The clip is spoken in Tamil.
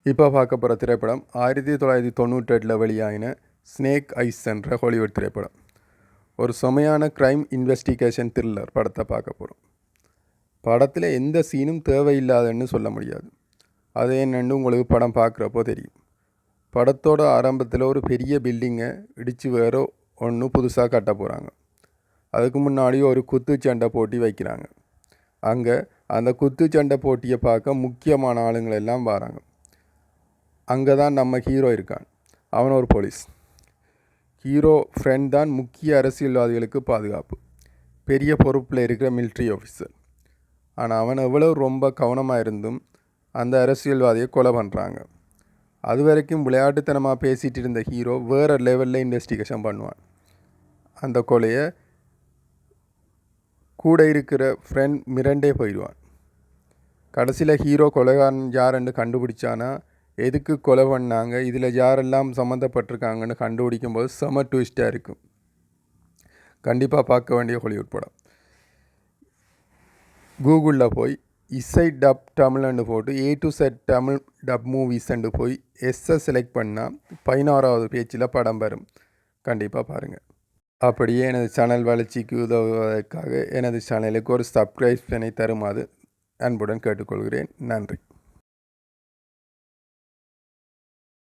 இப்போ பார்க்க போகிற திரைப்படம் 1998 வெளியாகின ஸ்னேக் ஐஸ் என்ற ஹாலிவுட் திரைப்படம். ஒரு செமையான க்ரைம் இன்வெஸ்டிகேஷன் த்ரில்லர் படத்தை பார்க்க போகிறோம். படத்தில் எந்த சீனும் தேவையில்லாதன்னு சொல்ல முடியாது. அது என்னென்னு உங்களுக்கு படம் பார்க்குறப்போ தெரியும். படத்தோட ஆரம்பத்தில் ஒரு பெரிய பில்டிங்கை இடித்து வேற ஒன்று புதுசாக கட்ட போகிறாங்க. அதுக்கு முன்னாடி ஒரு குத்துச்சண்டை போட்டி வைக்கிறாங்க. அங்கே அந்த குத்துச்சண்டை போட்டியை பார்க்க முக்கியமான ஆளுங்கள் எல்லாம் வராங்க. அங்கே தான் நம்ம ஹீரோ இருக்கான். அவன் ஒரு போலீஸ். ஹீரோ ஃப்ரெண்ட் தான் முக்கிய அரசியல்வாதிகளுக்கு பாதுகாப்பு, பெரிய பொறுப்பில் இருக்கிற மிலிட்ரி ஆஃபீஸர். ஆனால் அவன் எவ்வளோ ரொம்ப கவனமாக இருந்தும் அந்த அரசியல்வாதியை கொலை பண்ணுறாங்க. அது வரைக்கும் விளையாட்டுத்தனமாக பேசிகிட்டு இருந்த ஹீரோ வேறு லெவலில் இன்வெஸ்டிகேஷன் பண்ணுவான். அந்த கொலையை கூட இருக்கிற ஃப்ரெண்ட் மிரண்டே போயிடுவான். கடைசியில் ஹீரோ கொலைகாரன் யாருன்னு கண்டுபிடிச்சானா, எதுக்கு கொலை பண்ணாங்க, இதில் யாரெல்லாம் சம்மந்தப்பட்டிருக்காங்கன்னு கண்டுபிடிக்கும்போது செம ட்விஸ்ட்டாக இருக்கும். கண்டிப்பாக பார்க்க வேண்டிய ஹாலிவுட் படம். கூகுளில் போய் இசை டப் தமிழ்னு போட்டு A to Z Tamil dub மூவிஸ்ன்னு போய் எஸ்ஸை செலக்ட் பண்ணால் 16வது பேஜில் படம் வரும். கண்டிப்பாக பாருங்கள். அப்படியே எனது சேனல் வளர்ச்சிக்கு உதவுவதற்காக எனது சேனலுக்கு ஒரு சப்ஸ்கிரைப் பண்ணி தருமாறு அன்புடன் கேட்டுக்கொள்கிறேன். நன்றி.